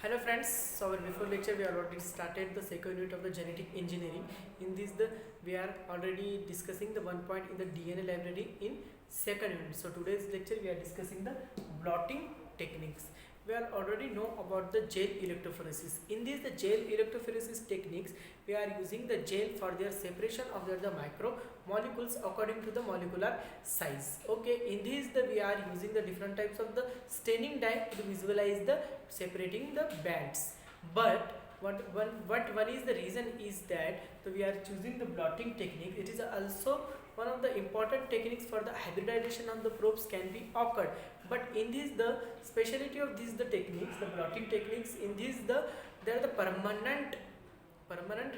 Hello friends, so our before lecture we already started the second unit of the genetic engineering. In this we are already discussing the one point in the DNA library in second unit. So today's lecture we are discussing the blotting techniques. We are already know about the gel electrophoresis. In this the gel electrophoresis techniques we are using the gel for their separation of the macromolecules according to the molecular size. Okay, in this we are using the different types of the staining dye to visualize the separating the bands. But what one is the reason is that we are choosing the blotting technique. It is also one of the important techniques for the hybridization of the probes can be occurred. But in this the speciality of these the techniques, the blotting techniques, in this there are the permanent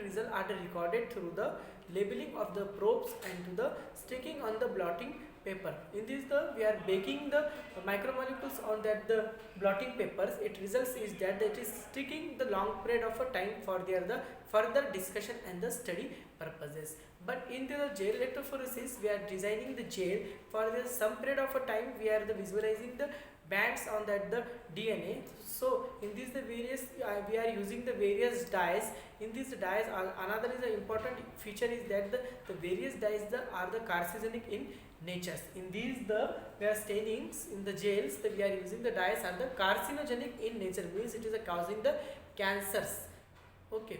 result are recorded through the labeling of the probes and to the sticking on the blotting paper. In this we are baking the micromolecules on that the blotting papers. It results is that it is sticking the long period of a time for their the further discussion and the study purposes. But in the gel electrophoresis we are designing the gel for the some period of a time. We are the visualizing the bands on that the DNA. So in this the various we are using the various dyes. In these dyes another is an important feature is that the various dyes are the carcinogenic in nature. In these we are stainings in the gels that we are using the dyes are the carcinogenic in nature, means it is causing the cancers. Okay,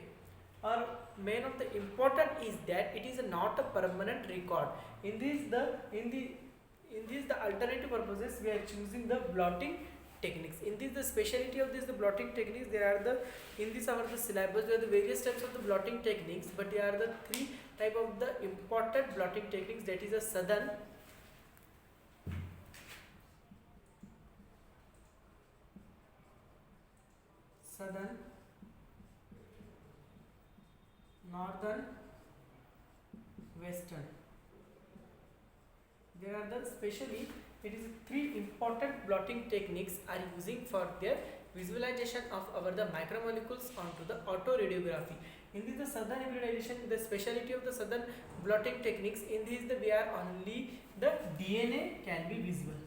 or main of the important is that it is not a permanent record. In this the alternative purposes we are choosing the blotting techniques. In this the speciality of this the blotting techniques, there are the in this our the syllabus there are the various types of the blotting techniques, but there are the three type of the important blotting techniques, that is a southern, northern, western. There are the specially it is three important blotting techniques are using for their visualization of our the micromolecules onto the autoradiography. In this the southern hybridization, the speciality of the southern blotting techniques, in this the we are only the DNA can be visible.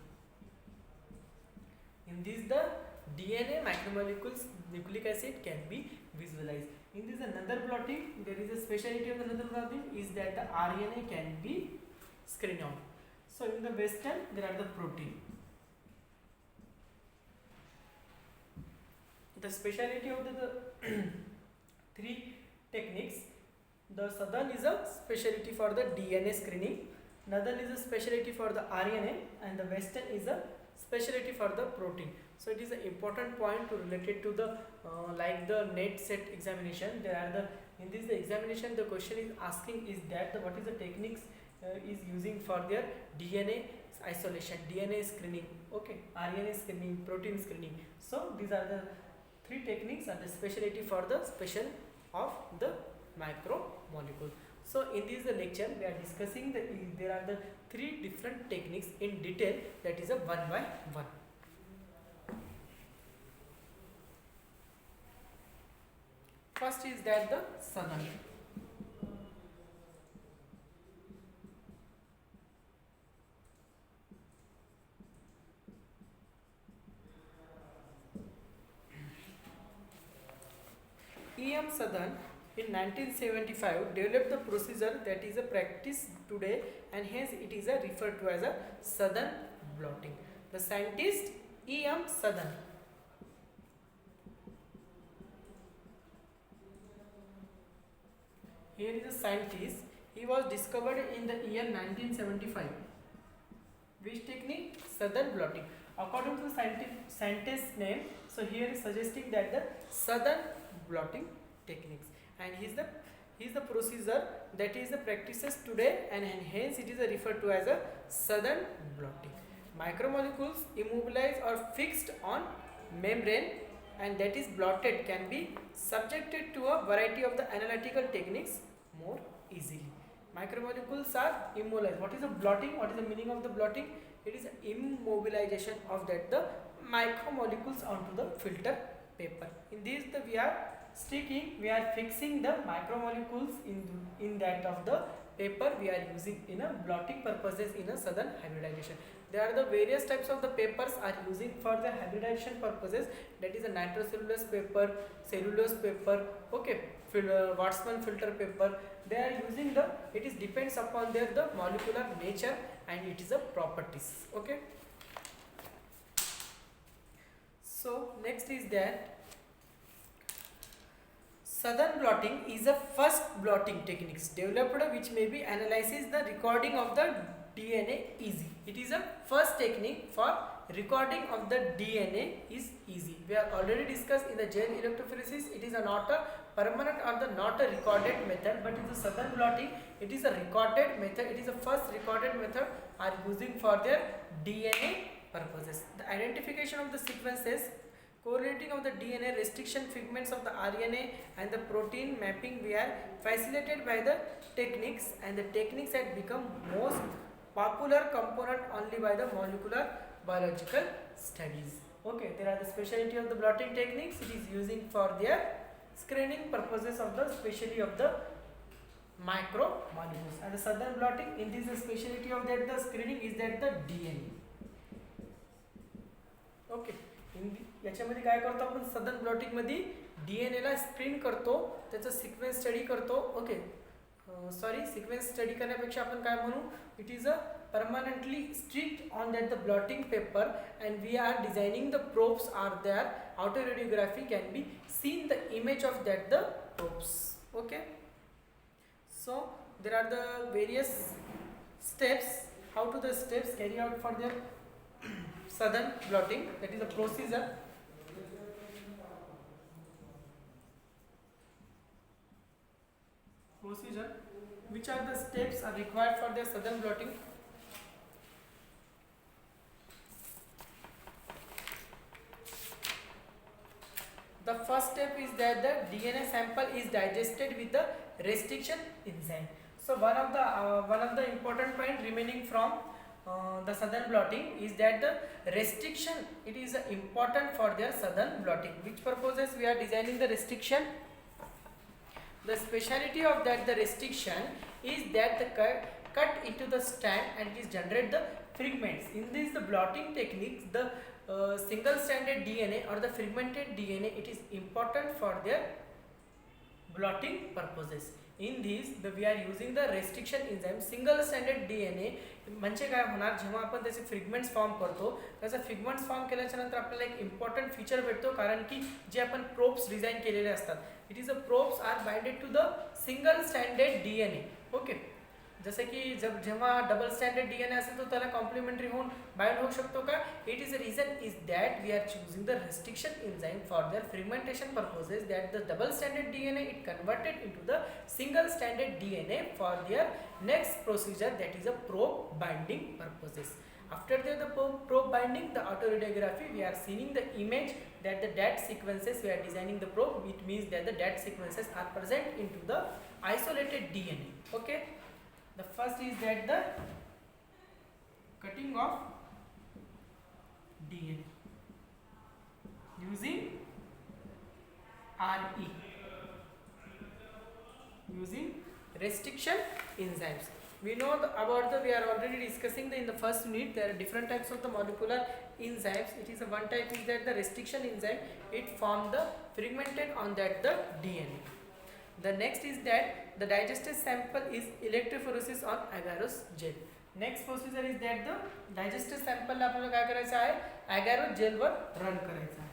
In this the DNA macromolecules nucleic acid can be visualized. In this another blotting, there is a speciality of another blotting is that the RNA can be screened out. So in the western there are the protein. The speciality of the three techniques, the southern is a specialty for the DNA screening, northern is a specialty for the RNA, and the western is a specialty for the protein. So it is an important point to related to the like the net set examination. There are the in this the examination the question is asking is that what is the techniques is using for their DNA isolation, DNA screening, okay, RNA screening, protein screening. So these are the three techniques and the specialty for the special of the macromolecule. So in this lecture we are discussing there are the three different techniques in detail, that is a one by one. First is that the southern. E.M. Southern in 1975 developed the procedure that is a practice today, and hence it is referred to as a southern blotting. The scientist E.M. Southern here is a scientist. He was discovered in the year 1975. Which technique? Southern blotting. According to the scientist's name, so here is suggesting that the southern blotting techniques, and he is the procedure that is the practices today, and hence it is referred to as a southern blotting. Micromolecules immobilized or fixed on membrane and that is blotted can be subjected to a variety of the analytical techniques more easily. Micromolecules are immobilized. What is the blotting? What is the meaning of the blotting? It is immobilization of that the micromolecules onto the filter paper. In this we are fixing the micromolecules in that of the paper we are using in a blotting purposes in a southern hybridization. There are the various types of the papers are using for the hybridization purposes, that is a nitrocellulose paper, cellulose paper, okay, Watsman filter paper. They are using the, it is depends upon their the molecular nature and it is a properties, okay. So next is that Southern blotting is a first blotting techniques developed which may be analyzes the recording of the DNA easy. It is a first technique for recording of the DNA is easy. We are already discussed in the gel electrophoresis. It is not a permanent or the not a recorded method, but it is a Southern blotting. It is a recorded method. It is a first recorded method are using for their DNA purposes. The identification of the sequences, correlating of the DNA, restriction fragments of the RNA and the protein mapping were facilitated by the techniques, and the techniques had become most popular component only by the molecular biological studies. Okay, there are the specialty of the blotting techniques. It is using for their screening purposes of the specialty of the micromolecules. And the Southern blotting, in this the specialty of that the screening is that the DNA. Okay, याच्यामध्ये काय करतो आपण सदन blotting मध्ये DNA ला screen करतो, त्याचा sequence study करतो. Okay, sorry, sequence study करण्यापेक्षा आपण काय म्हणू, it is a permanently strict on that the blotting paper, and we are designing the probes are there. Autoradiography can be seen the image of that the probes. Okay, so there are the various steps, how to the steps carry out for their Southern blotting, that is a procedure. Which are the steps are required for the Southern blotting? The first step is that the DNA sample is digested with the restriction enzyme. So one of the important point remaining from the Southern blotting is that the restriction, it is important for their Southern blotting. Which purposes we are designing the restriction? The speciality of that the restriction is that the cut into the strand and it is generate the fragments. In this the blotting techniques, the single stranded DNA or the fragmented DNA, it is important for their blotting purposes. In this we are using the restriction enzyme. Single stranded DNA म्हणजे काय होणार, जेव्हा आपण त्याचे fragments form करतो, त्याचा fragments form केल्याच्या नंतर आपल्याला एक इम्पॉर्टंट फीचर भेटतो, कारण की जे आपण प्रोब्स डिझाइन केलेले असतात, it is a probes are binded to the single standard DNA. Okay, जसे की जेव्हा डबल स्टँडर्ड डीएनए असेल तो त्याला कॉम्प्लिमेंटरी होऊन बाइंड होऊ शकतो का. It is a reason is that we are choosing the restriction enzyme for their fragmentation purposes, that the double stranded DNA it converted into the single stranded DNA for their next procedure, that is a probe binding purposes. After the probe binding, the autoradiography, we are seeing the image that the DAT sequences, we are designing the probe, it means that the DAT sequences are present into the isolated DNA. Okay, the first is that the cutting of DNA using RE, using restriction enzymes. We know about we are already discussing in the first unit, there are different types of the molecular enzymes. It is one type is that the restriction enzyme, it form the fragmented on that the DNA. The next is that the digested sample is electrophoresis on agarose gel. Next procedure is that the digested sample आपल्याला काय करायचं आहे, agarose gel वर run करायचं आहे.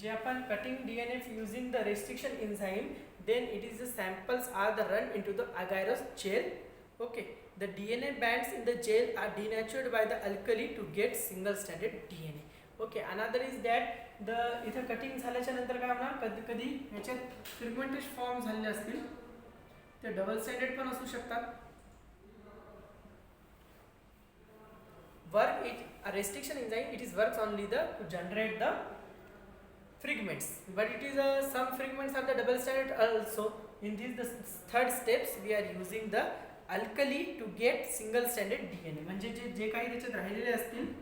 जे आपण cutting DNA using the restriction enzyme, then it is the samples are the run into the agarose gel. Okay, the DNA bands in the gel are denatured by the alkali to get single stranded DNA. Okay, another is that the इथं cutting झाल्याच्या नंतर काय होणार, कधी कधी याच्यात fragmented form झालेले असतील, ते डबल स्टँडर्ड पण असू शकतात. Work it a restriction enzyme, it is works only the to generate the fragments, but it is some fragments are the double stranded also. In this the third steps we are using the alkali to get single stranded DNA. म्हणजे जे काही त्याच्यात राहिलेले असतील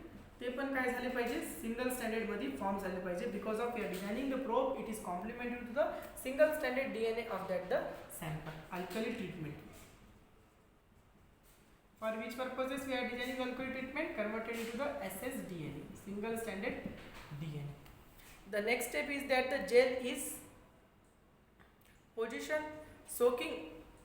ते पण काय झाले पाहिजे, सिंगल स्टँडर्ड मध्ये फॉर्म झाले पाहिजे. Because of we are designing the probe, it is complementary to the single standard DNA of that the sample. Alkali treatment. For which purposes we are designing alkali treatment? Converted into the ssDNA, single stranded DNA. The next step is that the gel is position soaking.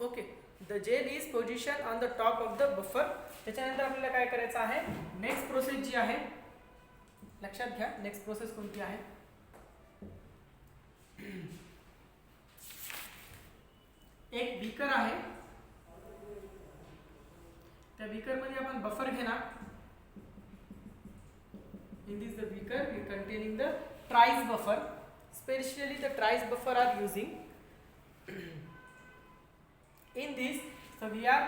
Okay, the gel is positioned on the top of the buffer. त्याच्यानंतर आपल्याला काय करायचं आहे, next process जी आहे, लक्षात घ्या next process कोणती आहे. एक बीकर आहे, त्या बीकर मध्ये आपण बफर घेणार. In this the beaker we containing the trice buffer, especially the trice buffer are using. In this, so we are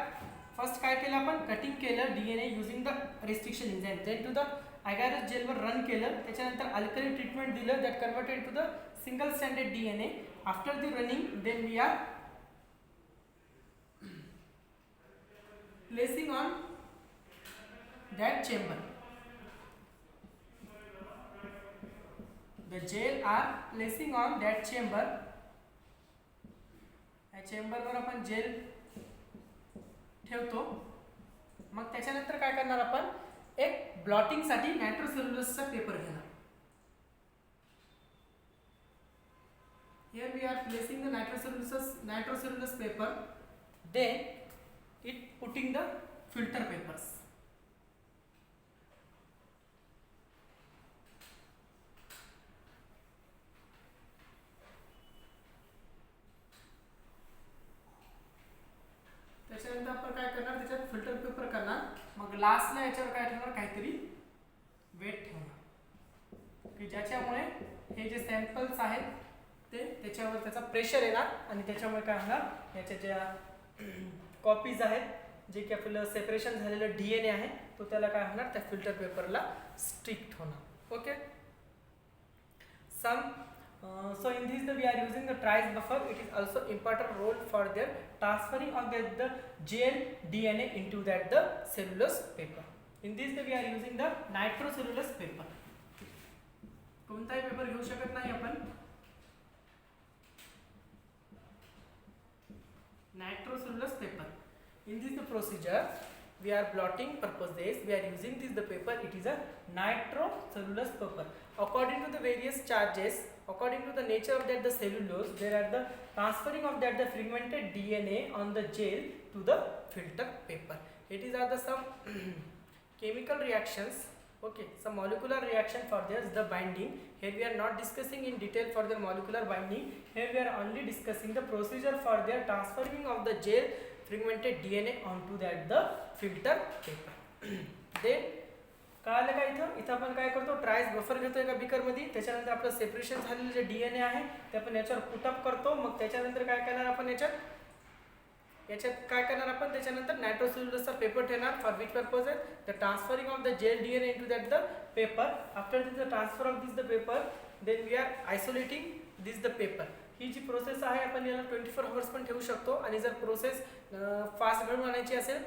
first काय केलं आपण, कटिंग केलं DNA using the restriction enzyme, then to the agar gel were run केलं, त्याच्यानंतर alkali treatment दिलं, that converted to the single stranded DNA. After the running, then we are placing on that chamber. The gel are placing on that chamber. या chamber वर आपण jail ठेवतो. मग त्याच्यानंतर काय करणार आपण, एक ब्लॉटिंग साठी नायट्रोसेल्युलोजचा पेपर घेणार. Here we are placing the nitrocellulose paper, then it putting the filter papers. त्याच्यानंतर आपण काय करणार, त्याच्यात फिल्टर पेपर करणार. मग लास्टला याच्यावर काय ठेवणार, काहीतरी वेट ठेवणार की ज्याच्यामुळे हे जे सॅम्पल्स आहेत ते त्याच्यावर त्याचा प्रेशर येणार आणि त्याच्यामुळे काय होणार, याच्या ज्या कॉपीज आहेत, जे की आपलं सेपरेशन झालेलं DNA आहे, तो त्याला काय होणार, त्या फिल्टर पेपरला स्टिक्ट होणार. Okay. Some so in this we are using the trice buffer. It is also important role for their transferring of the gel DNA into that the cellulose paper. In this we are using the nitrocellulose paper. कोणताही paper घेऊ शकत नाही आपण. Nitrocellulose paper. In this the procedure we are blotting purposes, we are using this the paper, it is a nitrocellulose paper. According to the various charges, according to the nature of that the cellulose, there are the transferring of that the fragmented DNA on the gel to the filter paper. It is are the some chemical reactions, okay, some molecular reaction for this the binding. Here we are not discussing in detail for the molecular binding. Here we are only discussing the procedure for their transferring of the gel fragmented DNA onto that the filter paper. Then कळालं का, इथं आपण काय करतो, ट्रायस buffer घेतो एका beaker मध्ये, त्याच्यानंतर आपलं सेपरेशन झालेलं जे DNA आहे ते आपण याच्यावर पुटअप करतो. मग त्याच्यानंतर काय करणार आपण, याच्यात काय करणार आपण, त्याच्यानंतर नायट्रोसेल्युलोजचा पेपर ठेवणार. फॉर विच पर्पज आहे, the transferring of the gel DNA into that the paper. After this the transfer of this the paper, then we are isolating this the paper. ही जी प्रोसेस आहे आपण याला 24 आवर्स पण ठेवू शकतो. आणि जर प्रोसेस फास्ट घडून आणायची असेल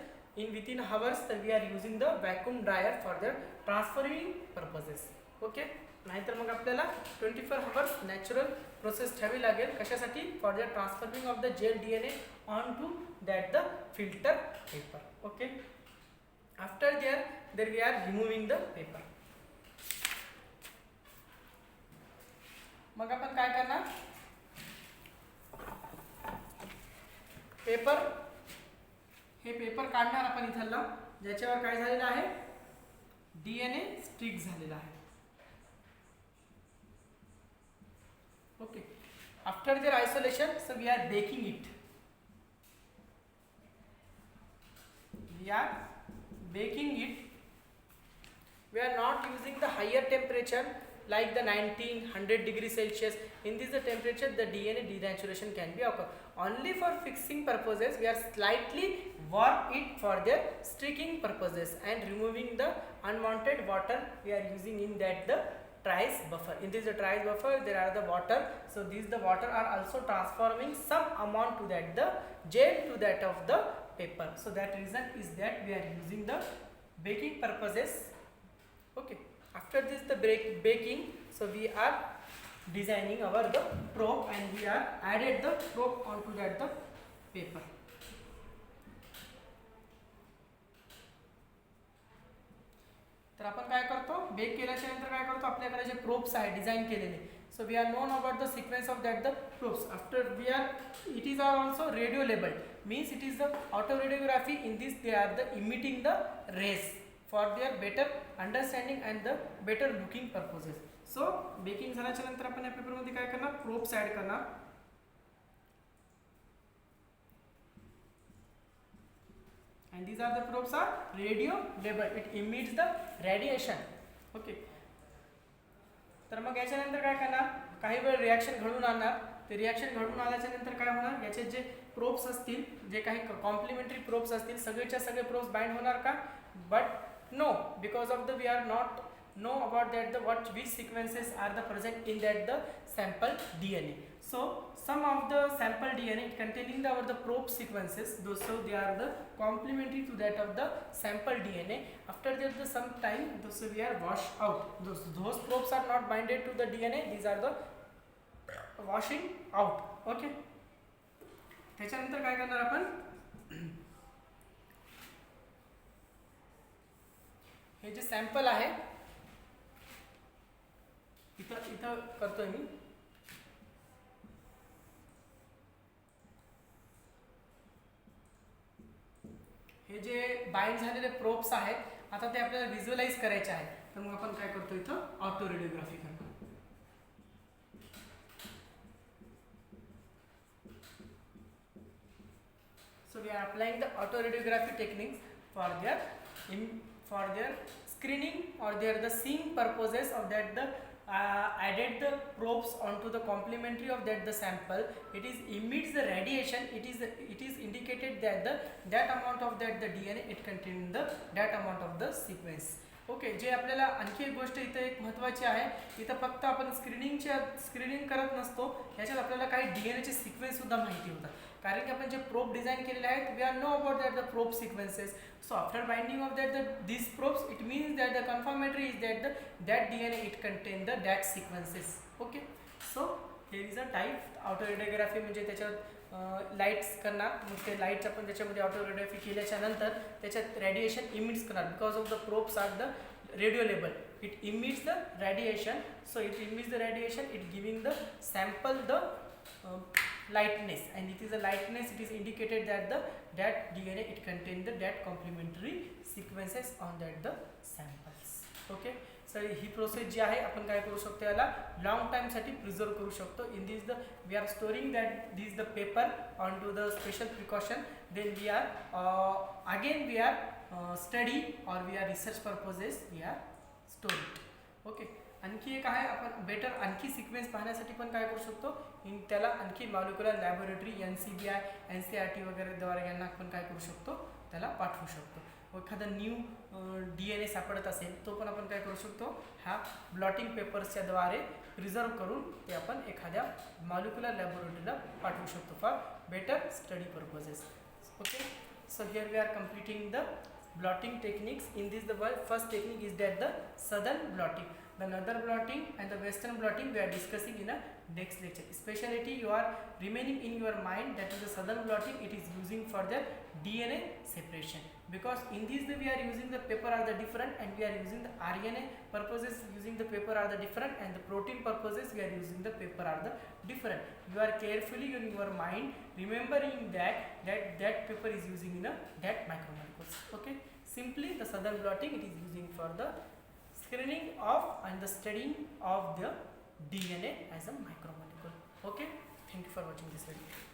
within hours, तर we are using the vacuum dryer for the transferring purposes. Okay. नाहीतर मग आपल्याला 24 आवर्स नॅचरल प्रोसेस ठेवावी लागेल. कशासाठी, for the transferring of the gel DNA on to that the filter paper. Okay. After there we are removing the paper. मग आपण काय करणार, पेपर, हे पेपर काढणार आपण इथला, ज्याच्यावर काय झालेलं आहे, DNA स्टिक झालेला आहे. Okay. After their isolation, so we are baking it. We are baking it. We are not using the higher temperature like the 100 degrees Celsius. In this the temperature the DNA denaturation can be occur. Only for fixing purposes we are slightly warm it for their streaking purposes and removing the unwanted water we are using in that the trice buffer. In this the trice buffer there are the water, so these the water are also transforming some amount to that the gel to that of the paper. So that reason is that we are using the baking purposes. Okay. After this the baking, so we are designing our the probe and we are added the probe onto that the paper. तर आपण काय करतो, bake केल्याच्या नंतर काय करतो, आपल्याकडे जे probes आहे डिझाइन केलेले, so we are known about the sequence of that the probes. After we are, it is also radio labeled, means it is the auto radiography. In this they are the emitting the rays for their better understanding and the better looking purposes. So baking झाल्याच्या नंतर आपण या paper मध्ये काय करणार, probes add करणार. And these are the probes are radio labeled, it emits the radiation. Okay, तर मग याच्या नंतर काय करणार, काही वेळ रिॲक्शन घडून आणणार. ते रिॲक्शन घडून आल्याच्या नंतर काय होणार, याचे जे प्रोब्स असतील, जे काही कॉम्प्लिमेंटरी प्रोब्स असतील, सगळेच्या सगळे प्रोब्स बाइंड होणार का, but no, because of the we are not know about that the what which sequences are the present in that the sample DNA. So some of the sample DNA containing the probe sequences, those so they are the complementary to that of the sample DNA. After that the some time those we are washed out, those probes are not binded to the DNA, these are the washing out. Okay, त्याच्यानंतर काय करणार आपण, हे जे sample आहे इथं करतोय मी, हे जे bind झालेले probes आहेत, आता ते आपल्याला व्हिज्युअलाइज करायचे आहेत. तर मग आपण काय करतो, इथं ऑटो रेडिओग्राफी करतो. So we are applying the auto radiography techniques for their screening or the seeing purposes of that the added the probes onto the complementary of that the sample. It is emits the radiation. It is indicated that that amount of that the DNA it contains the that amount of the sequence. Okay, जे आपल्याला आणखी एक गोष्ट इथं एक महत्त्वाची आहे, इथं फक्त आपण स्क्रीनिंग करत नसतो, याच्यात आपल्याला काही डीएनएचे सिक्वेन्स सुद्धा माहिती होतात. कारण की आपण जे प्रोब डिझाइन केलेले आहेत, we are know about that the probe sequences. So after binding of that this probes, it means that the confirmatory is that DNA it contain that sequences. Okay, so here is a type auto radiography, म्हणजे त्याच्यात lights करणार. मग ते lights आपण त्याच्यामध्ये auto रेडिओग्राफी केल्याच्या नंतर त्याच्यात radiation emits करणार. Because of the probes are the radio label, it emits the radiation. So it emits the radiation, it giving the sample the lightness, and it is a lightness, it is indicated that that DNA it contains the that complementary sequences on that the samples. Okay, so ही process जी आहे आपण काय करू शकतो, याला long time साठी preserve करू शकतो. In this the we are storing that this the paper on to the special precaution. Then we are again we are study और we are research purposes we are store it. Okay, आणखी एक आहे, आपण better आणखी sequence पाहण्यासाठी पण काय करू शकतो, त्याला आणखी मॉलिक्युलर लॅबोरेटरी NCBI NCERT वगैरे द्वारे यांना आपण काय करू शकतो, त्याला पाठवू शकतो. एखादा न्यू DNA सापडत असेल, तो पण आपण काय करू शकतो, ह्या ब्लॉटिंग पेपर्सच्या द्वारे प्रिझर्व करून ते आपण एखाद्या मॉलिक्युलर लॅबोरेटरीला पाठवू शकतो for better study purposes. Okay, so here we are completing the blotting techniques. In this the first technique is that the southern blotting, the northern blotting and the western blotting we are discussing in a next lecture. Speciality you are remaining in your mind, that is the southern blotting, it is using for the DNA separation, because in this we are using the paper are the different, and we are using the RNA purposes using the paper are the different, and the protein purposes we are using the paper are the different. You are carefully in your mind remembering that paper is using in a that micromolecules. Okay, simply the southern blotting it is using for the screening of and the studying of the DNA as a micromolecule. Okay, thank you for watching this video.